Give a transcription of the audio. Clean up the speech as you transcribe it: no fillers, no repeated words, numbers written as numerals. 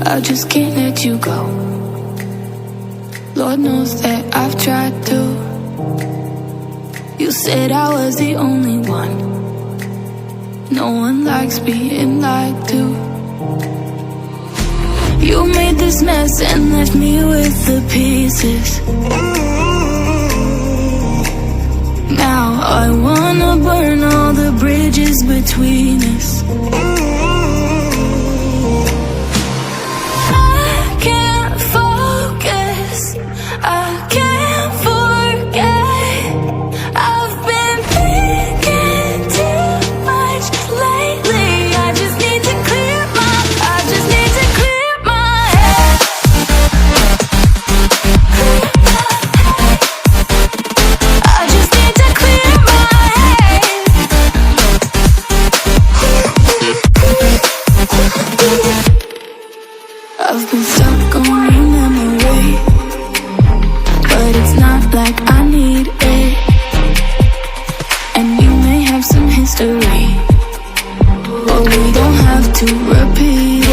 I just can't let you go. Lord knows that I've tried to. You said I was the only one. No one likes being lied to. You made this mess and left me with the pieces. Now I wanna burn all the bridges between us. I can't focus, I can't forget. I've been thinking too much lately. I just need to clear my head. I just need to clear my head. I've been stuck on your memory, but it's not like I need it. And you may have some history, but we don't have to repeat